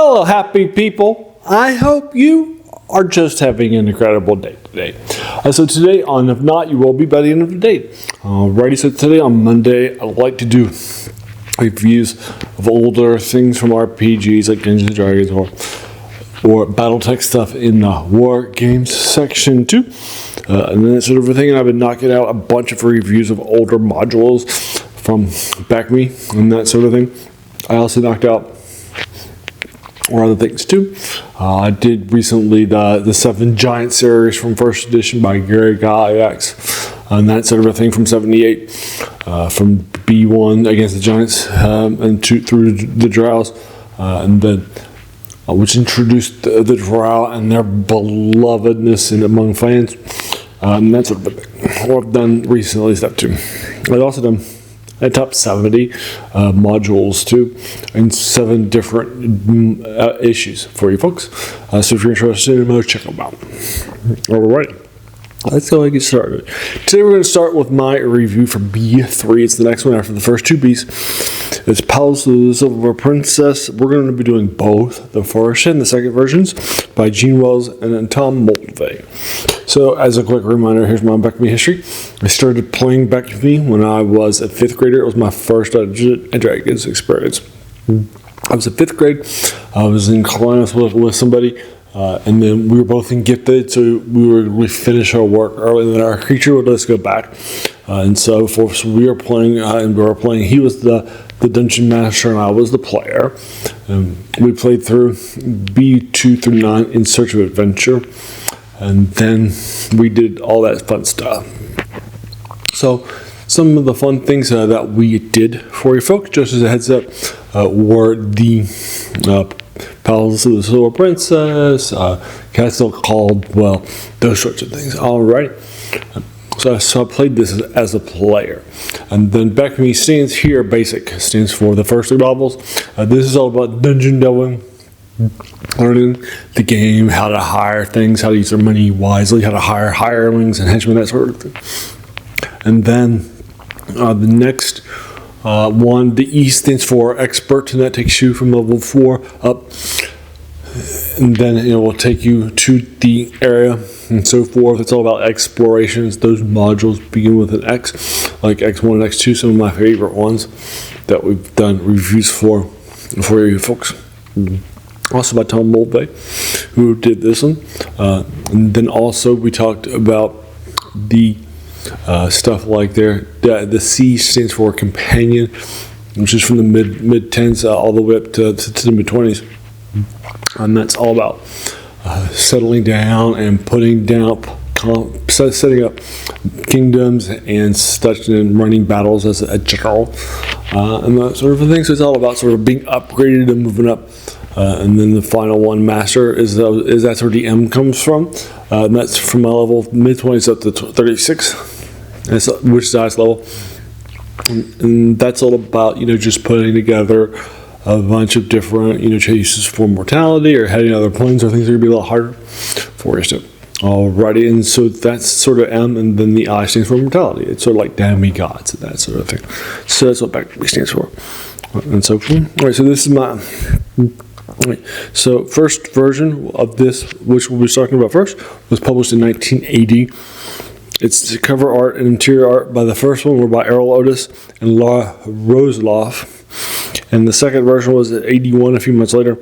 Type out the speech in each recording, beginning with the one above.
Hello, happy people. I hope you are just having an incredible day today. So today on If Not, You Will Be by the end of the day. Alrighty, so today on Monday, I'd like to do reviews of older things from RPGs like Dungeons & Dragons or Battletech stuff in the War Games section too. And then that sort of thing. And I've been knocking out a bunch of reviews of older modules from BECMI and that sort of thing. I also knocked out other things too. I did recently the 7 Giant series from first edition by Gary Gygax and that sort of a thing from 78, from B1 against the Giants and 2 through the Drows, and then which introduced the Drow and their belovedness in among fans, and that sort of thing. What I've done recently is that too. I've also done a top 70 modules too, and 7 different issues for you folks. So if you're interested in them, check them out. Alright, let's go ahead and get started. Today we're going to start with my review for B3. It's the next one after the first 2 Bs. It's Palace of the Silver Princess. We're going to be doing both the first and the second versions by Gene Wells and Tom Moldvay. So, as a quick reminder, here's my BECMI history. I started playing BECMI when I was a 5th grader. It was my first Dungeons & Dragons experience. I was in 5th grade. I was in class with somebody, and then we were both in gifted, so we finish our work early, and then our creature would let us go back. And so we were playing, and we were playing. He was the dungeon master, and I was the player. We played through B2 through 9 in Search of Adventure. And then we did all that fun stuff. So some of the fun things that we did for you folks, just as a heads up, were the Palace of the Silver Princess, Castle Caldwell, those sorts of things. Alright. So I played this as a player. And then BECMI stands here, basic, stands for the first 3 novels. This is all about dungeon delving, learning the game, how to hire things, how to use their money wisely, how to hire hirelings and henchmen, that sort of thing. And then the next one, the E stands for expert, and that takes you from level 4 up. And then it will take you to the area and so forth. It's all about explorations. Those modules begin with an X, like X1 and X2, some of my favorite ones that we've done reviews for you folks. Also by Tom Moldvay, who did this one. And then also we talked about the stuff like the C stands for companion, which is from the mid 10s all the way up to the mid 20s. And that's all about settling down and setting up kingdoms and such, and running battles as a general, and that sort of thing. So it's all about sort of being upgraded and moving up. And then the final one, Master, is that's where the M comes from. And that's from my level mid 20s up to 36, which is the highest level. And that's all about just putting together a bunch of different chases for mortality or heading other planes or things that are gonna be a lot harder for us to. Alrighty, and so that's sort of M, and then the I stands for mortality. It's sort of like demigods and that sort of thing. So that's what BECMI stands for. And so, alright, so this is my. So first version of this, which we'll be talking about first, was published in 1980. It's the cover art and interior art by the first one were by Erol Otus and Larua Roslef, and the second version was at 81 a few months later.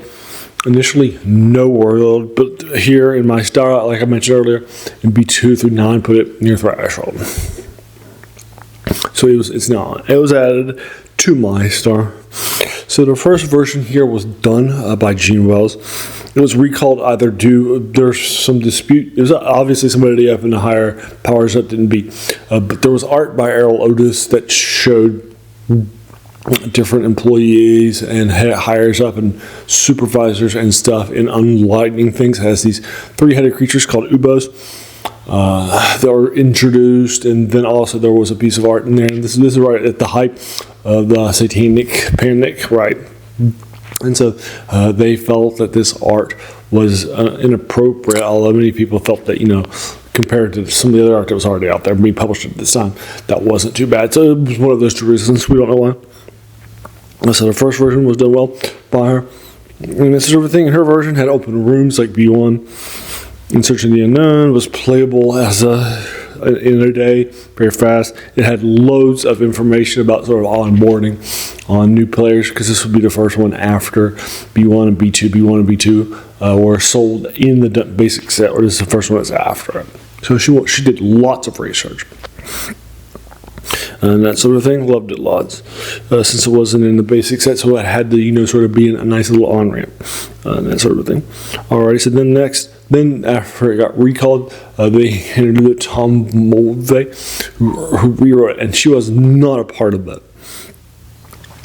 Initially no world, but here in my style, like I mentioned earlier, in B2 through 9, put it near threshold. So it was added to my star. So the first version here was done by Gene Wells. It was recalled either there's some dispute. It was obviously somebody up in the higher powers that didn't beat. But there was art by Erol Otus that showed different employees and hires up and supervisors and stuff in unlightning things. It has these 3-headed creatures called ubos that were introduced, and then also there was a piece of art in there. And this is right at the height of the satanic panic, right? And so they felt that this art was inappropriate, although many people felt that, compared to some of the other art that was already out there being published at this time, that wasn't too bad. So it was one of those 2 reasons. We don't know why. So the first version was done well by her. And this sort of thing. Her version had open rooms like B1. In Search of the Unknown was playable as in a day, very fast. It had loads of information about sort of onboarding on new players, because this would be the first one after B1 and B2. B1 and B2 were sold in the basic set, or this is the first one that's after it. So she did lots of research and that sort of thing. Loved it lots, since it wasn't in the basic set, so it had to sort of be a nice little on ramp and that sort of thing. Alrighty, so then after it got recalled, they handed it to Tom Moldvay, who rewrote it, and she was not a part of that.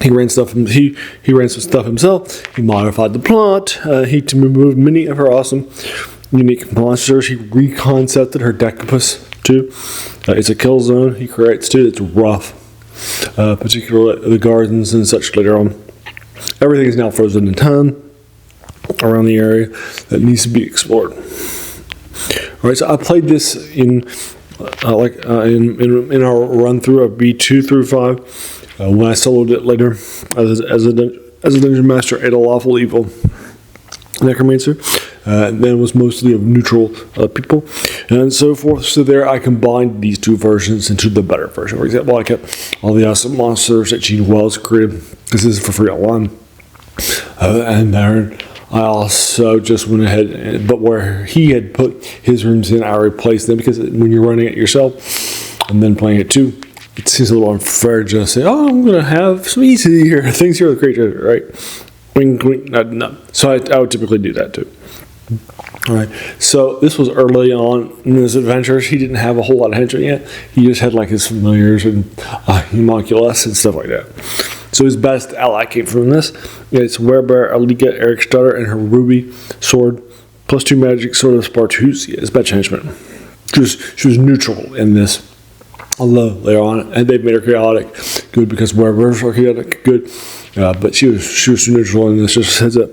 He ran stuff. He ran some stuff himself. He modified the plot. He removed many of her awesome, unique monsters. He reconcepted her Decapus too. It's a kill zone. He creates too. It's rough, particularly the gardens and such later on. Everything is now frozen in time around the area that needs to be explored. All right, so I played this in in our run through of B2 through 5. When I soloed it later as a dungeon master at a lawful evil necromancer, then it was mostly of neutral people and so forth. So there I combined these two versions into the better version. For example, I kept all the awesome monsters that Gene Wells created, because this is for free online. And there I also just went ahead, but where he had put his rooms in, I replaced them, because when you're running it yourself and then playing it too, it seems a little unfair to just say, oh, I'm going to have some easy here. Things here are the creature, right? Wink, wink, no. So I would typically do that too. All right. So this was early on in his adventures. He didn't have a whole lot of henchmen yet. He just had like his familiars and homunculus and stuff like that. So his best ally came from this. It's Werebear, Aliga, Eric's daughter, and her ruby sword, plus 2 magic sword of Spartusia. His best henchman. She was neutral in this. Although later on, and they made her chaotic good, because Werebears are chaotic good, but she was neutral in this. Just heads up.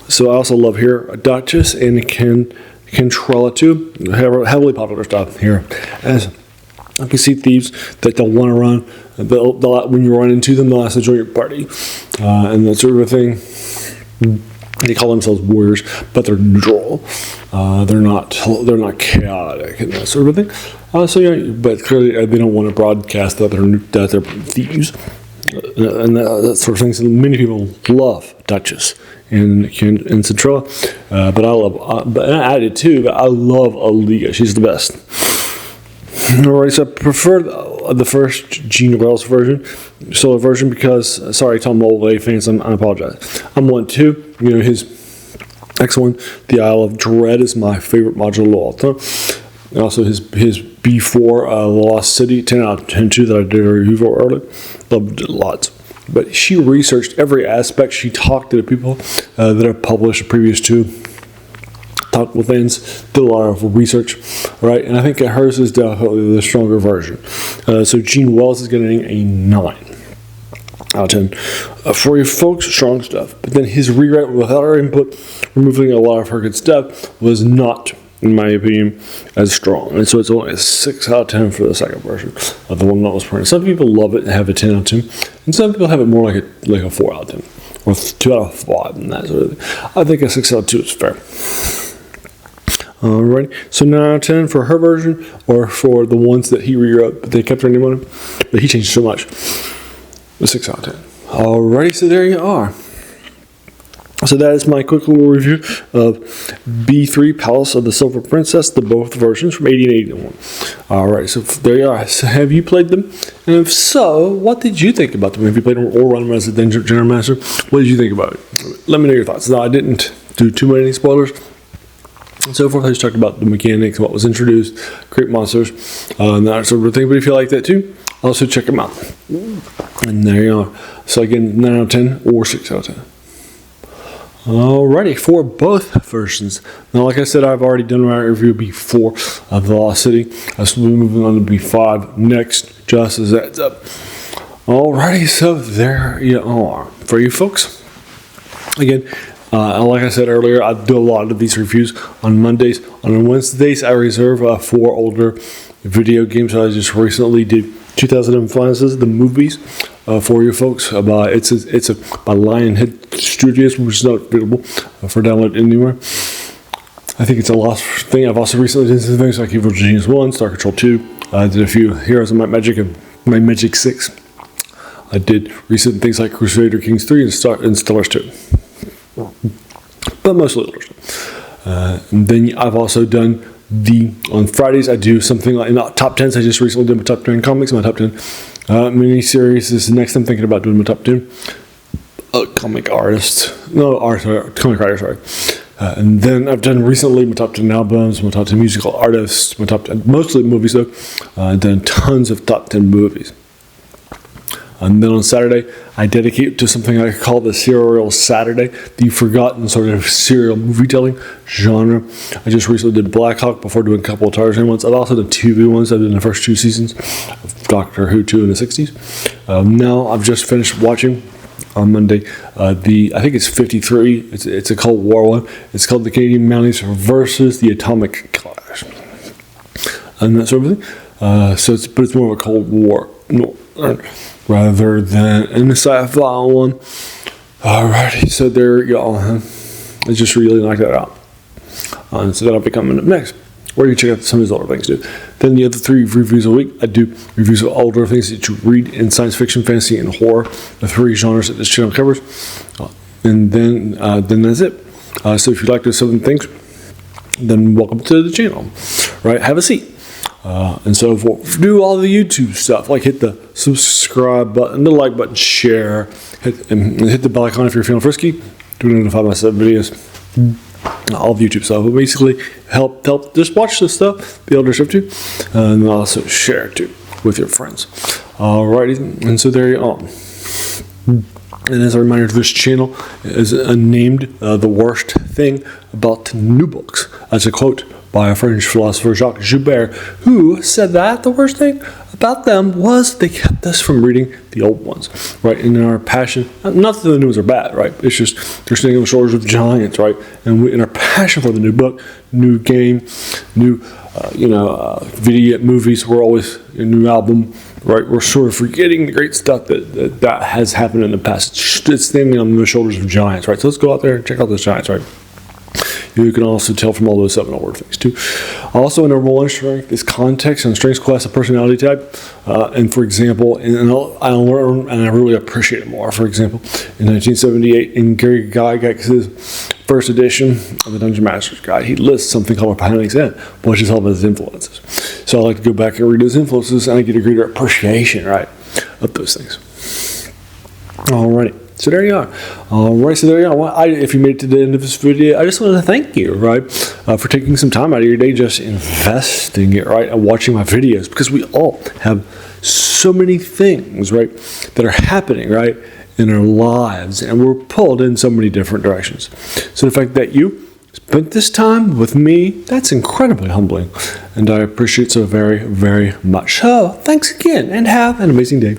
So I also love here a Duchess and Kentrella too. Heavily popular stuff here. As you can see, thieves that don't want to run. When you run into them, they'll ask to join your party, and that sort of thing. They call themselves warriors, but they're neutral. They're not chaotic and that sort of thing. But clearly they don't want to broadcast that they're thieves and that sort of thing. So many people love Duchess and Centrella, but I love. But I did too. But I love Aliga. She's the best. Alright, so I prefer the first Gene Wells version, solo version, because, sorry, Tom Moldvay fans, I apologize. I'm 1-2. His next one, The Isle of Dread, is my favorite module of all time. And also his B4 Lost City, 10 out of 10 too, that I did a review for earlier. Loved it lots. But she researched every aspect. She talked to the people that have published the previous two. Talked with fans, did a lot of research, right? And I think hers is definitely the stronger version. So Gene Wells is getting a 9 out of 10. For you folks, strong stuff. But then his rewrite without our input, removing a lot of her good stuff, was not, in my opinion, as strong. And so it's only a 6 out of 10 for the second version of the one that was printed. Some people love it and have a 10 out of 10, and some people have it more like a 4 out of 10, or 2 out of 5, and that sort of thing. I think a 6 out of 2 is fair. Alright, so 9 out of 10 for her version, or for the ones that he rewrote, but they kept their name on them, but he changed so much. A 6 out of 10. Alrighty, so there you are. So that is my quick little review of B3 Palace of the Silver Princess, the both versions from 80 and 81. Alright, so there you are. So have you played them? And if so, what did you think about them? Have you played them or run them as a Dungeon Master? What did you think about it? Let me know your thoughts. Now, I didn't do too many spoilers and so forth. I just talked about the mechanics, what was introduced, create monsters, and that sort of thing. But if you like that too, also check them out. And there you are. So again, 9 out of 10 or 6 out of 10. Alrighty, for both versions. Now, like I said, I've already done my review B4 of the Lost City. I'll be moving on to B5 next, just as that's up. Alrighty, so there you are. For you folks, again, like I said earlier, I do a lot of these reviews on Mondays. On Wednesdays, I reserve for older video games. I just recently did 2005, the movies for you folks. It's by Lionhead Studios, which is not available for download anywhere. I think it's a lost thing. I've also recently done some things like Evil Genius 1, Star Control 2. I did a few Heroes of Might Magic and My Magic 6. I did recent things like Crusader Kings 3 and Stellars 2. But mostly Little. And then I've also done on Fridays, I do something like not top 10s. I just recently did my top 10 comics, my top 10 mini-series. This is the next I'm thinking about doing my top 10 comic artists. No, comic writer, sorry. And then I've done recently my top 10 albums, my top 10 musical artists, my top 10, mostly movies though. I've done tons of top 10 movies. And then on Saturday, I dedicate to something I call the Serial Saturday, the forgotten sort of serial movie telling genre. I just recently did Black Hawk before doing a couple of Tarzan ones. I've also done TV ones. I've done the first 2 seasons of Doctor Who 2 in the 60s. Now I've just finished watching on Monday I think it's 53. It's a Cold War one. It's called The Canadian Mounties versus the Atomic Clash, and that sort of thing. But it's more of a Cold War. No. Rather than an sci-fi one. Alrighty, so there you go. I just really like that out. So that'll be coming up next. Or you check out some of these older things too. Then the other 3 reviews a week, I do reviews of older things that you read in science fiction, fantasy, and horror. The 3 genres that this channel covers. And then that's it. So if you like those 7 things, then welcome to the channel. Right, have a seat. And so do all the YouTube stuff, like hit the subscribe button, the like button, share, hit the bell icon if you're feeling frisky, do notify myself videos, all the YouTube stuff. But basically, help just watch this stuff, the older stuff too, and also share it too with your friends. Alrighty, and so there you are. And as a reminder, this channel is named The Worst Thing About New Books. That's a quote by a French philosopher, Jacques Joubert, who said that the worst thing about them was they kept us from reading the old ones, right? And in our passion, not that the new ones are bad, right? It's just they're standing on the shoulders of giants, right? And in our passion for the new book, new game, new, video movies, we're always a new album, right? We're sort of forgetting the great stuff that has happened in the past. It's standing on the shoulders of giants, right? So let's go out there and check out those giants, right? You can also tell from all those 7 older things too. Also, number 1 strength is context and strengths class of personality type. And for example, I learn and I really appreciate it more. For example, in 1978, in Gary Gygax's first edition of the Dungeon Master's Guide, he lists something called a Panic's End, which is all about his influences. So I like to go back and read his influences, and I get a greater appreciation, right, of those things. Alrighty. So there you are. Alright, so there you are. Well, if you made it to the end of this video, I just want to thank you, right, for taking some time out of your day, just investing it, right, and watching my videos, because we all have so many things, right, that are happening, right, in our lives, and we're pulled in so many different directions. So the fact that you spent this time with me, that's incredibly humbling, and I appreciate so very, very much. So thanks again, and have an amazing day.